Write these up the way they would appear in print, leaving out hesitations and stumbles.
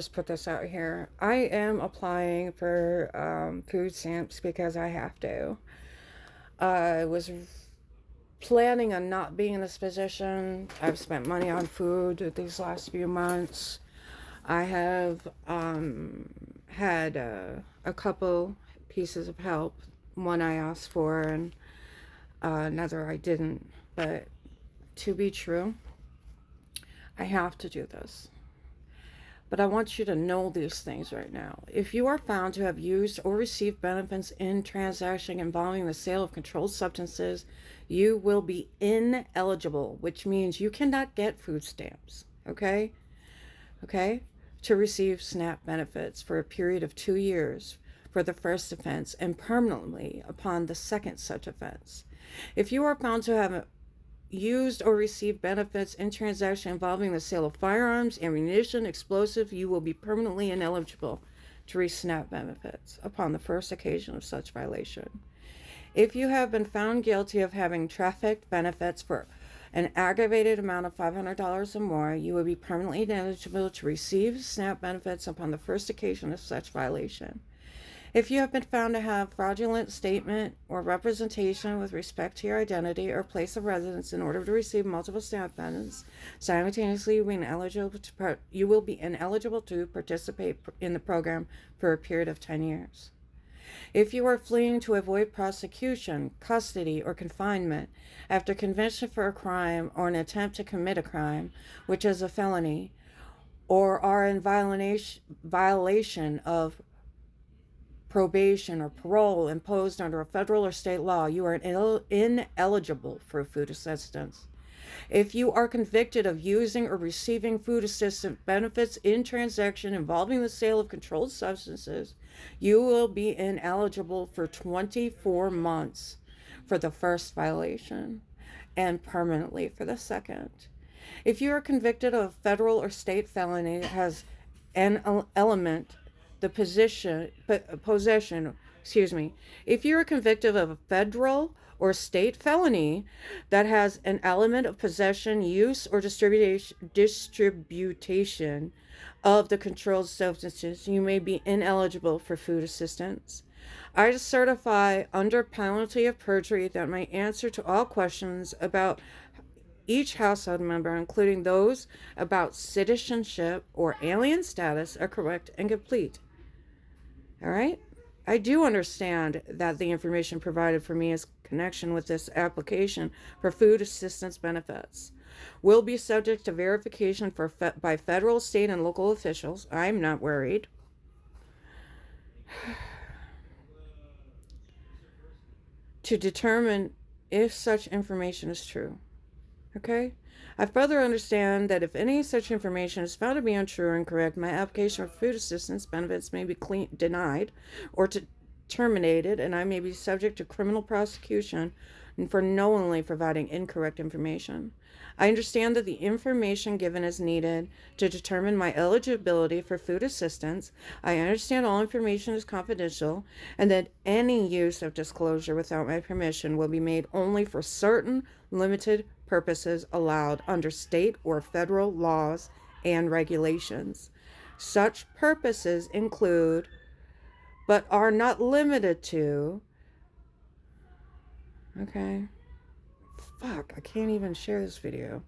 Just put this out here. I am applying for food stamps because I have to. I was planning on not being in this position. I've spent money on food these last few months. I have had a couple pieces of help. One I asked for, and another I didn't. But to be true, I have to do this. But I want you to know these things right now. If you are found to have used or received benefits in transaction involving the sale of controlled substances, you will be ineligible, which means you cannot get food stamps. Okay? Okay? To receive SNAP benefits for a period of 2 years for the first offense and permanently upon the second such offense. If you are found to have used or received benefits in transaction involving the sale of firearms, ammunition, explosive, you will be permanently ineligible to receive SNAP benefits upon the first occasion of such violation. If you have been found guilty of having trafficked benefits for an aggravated amount of $500 or more, you will be permanently ineligible to receive SNAP benefits upon the first occasion of such violation. If you have been found to have fraudulent statement or representation with respect to your identity or place of residence in order to receive multiple SNAP benefits, simultaneously you will be ineligible to participate in the program for a period of 10 years. If you are fleeing to avoid prosecution, custody, or confinement after conviction for a crime or an attempt to commit a crime, which is a felony, or are in violation of probation or parole imposed under a federal or state law, you are ineligible for food assistance. If you are convicted of using or receiving food assistance benefits in transaction involving the sale of controlled substances, you will be ineligible for 24 months for the first violation and permanently for the second. If you are convicted of a federal or state felony that has an element the possession, if you are convicted of a federal or state felony that has an element of possession, use, or distribution of the controlled substances, you may be ineligible for food assistance. I certify under penalty of perjury that my answer to all questions about each household member, including those about citizenship or alien status, are correct and complete. All right? I do understand that the information provided for me is connection with this application for food assistance benefits will be subject to verification by federal, state, and local officials. I'm not worried. To determine if such information is true. Okay? I further understand that if any such information is found to be untrue or incorrect, my application for food assistance benefits may be denied or terminated, and I may be subject to criminal prosecution for knowingly providing incorrect information. I understand that the information given is needed to determine my eligibility for food assistance. I understand all information is confidential and that any use of disclosure without my permission will be made only for certain limited purposes allowed under state or federal laws and regulations. Such purposes include, but are not limited to, okay, fuck, I can't even share this video.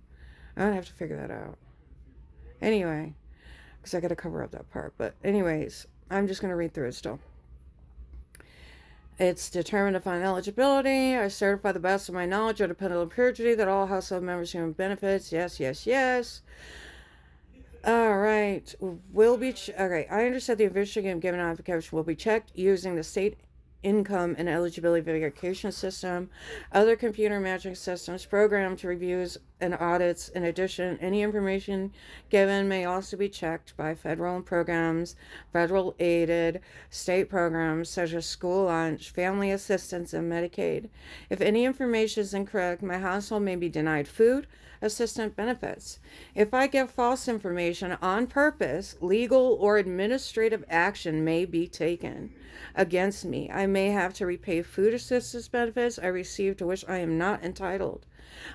I'm gonna have to figure that out. Anyway, because I gotta cover up that part. But anyways, I'm just gonna read through it still. It's determined upon eligibility. I certify the best of my knowledge under penalty of perjury that all household members human benefits. Yes, yes, yes. All right. Okay. I understand the information given on application will be checked using the state income and eligibility verification system, other computer matching systems, programmed to reviews and audits. In addition, any information given may also be checked by federal programs, federal aided state programs such as school lunch, family assistance, and Medicaid. If any information is incorrect, my household may be denied food assistance benefits. If I give false information on purpose, legal or administrative action may be taken against me. I may have to repay food assistance benefits I received to which I am not entitled.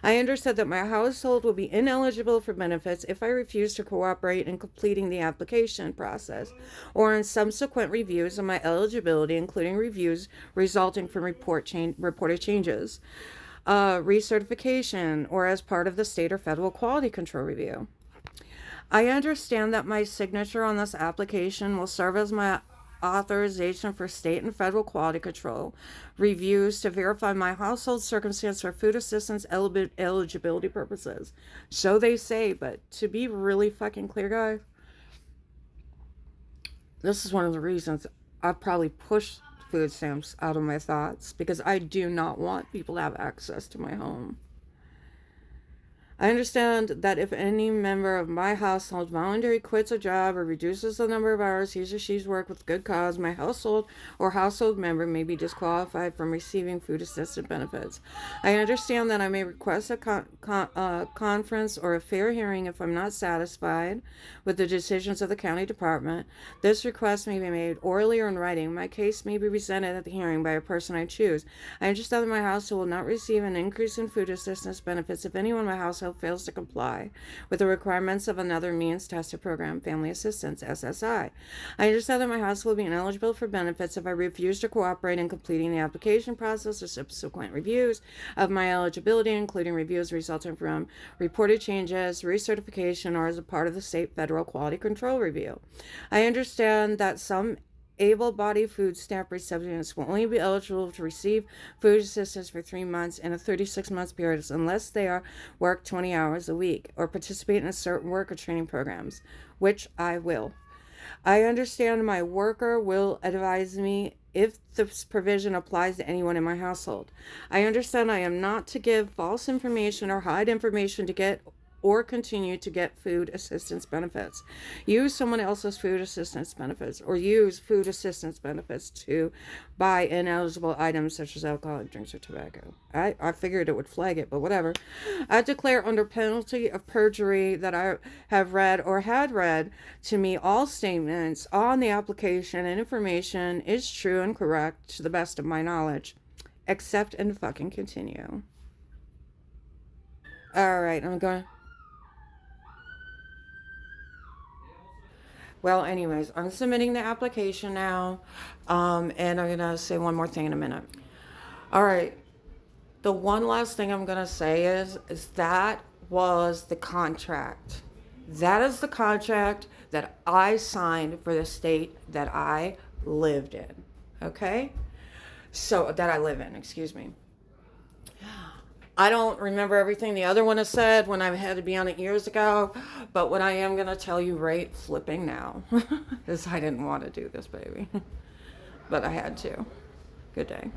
I understand that my household will be ineligible for benefits if I refuse to cooperate in completing the application process or in subsequent reviews of my eligibility, including reviews resulting from reported changes, recertification, or as part of the state or federal quality control review. I understand that my signature on this application will serve as my authorization for state and federal quality control reviews to verify my household circumstance for food assistance eligibility purposes. So they say, but to be really fucking clear, guys, this is one of the reasons I've probably pushed food stamps out of my thoughts, because I do not want people to have access to my home. I understand that if any member of my household voluntarily quits a job or reduces the number of hours he or she's worked with good cause, my household or household member may be disqualified from receiving food assistance benefits. I understand that I may request a conference or a fair hearing if I'm not satisfied with the decisions of the county department. This request may be made orally or in writing. My case may be presented at the hearing by a person I choose. I understand that my household will not receive an increase in food assistance benefits if anyone in my household fails to comply with the requirements of another means tested program, family assistance, SSI. I understand that my household will be ineligible for benefits if I refuse to cooperate in completing the application process or subsequent reviews of my eligibility, including reviews resulting from reported changes, recertification, or as a part of the state federal quality control review. I understand that some able-bodied food stamp recipients will only be eligible to receive food assistance for 3 months in a 36-month period unless they are work 20 hours a week or participate in certain work or training programs, which I will. I understand my worker will advise me if this provision applies to anyone in my household. I understand I am not to give false information or hide information to get or continue to get food assistance benefits. Use someone else's food assistance benefits or use food assistance benefits to buy ineligible items such as alcoholic drinks or tobacco. I figured it would flag it, but whatever. I declare under penalty of perjury that I have read or had read to me all statements on the application and information is true and correct to the best of my knowledge. Accept and fucking continue. Alright, I'm going... Well, anyways, I'm submitting the application now, and I'm going to say one more thing in a minute. All right, the one last thing I'm going to say is that was the contract. That is the contract that I signed for the state that I lived in, okay? So, that I live in, excuse me. I don't remember everything the other one has said when I had to be on it years ago, but what I am going to tell you right flipping now is I didn't want to do this, baby. But I had to. Good day.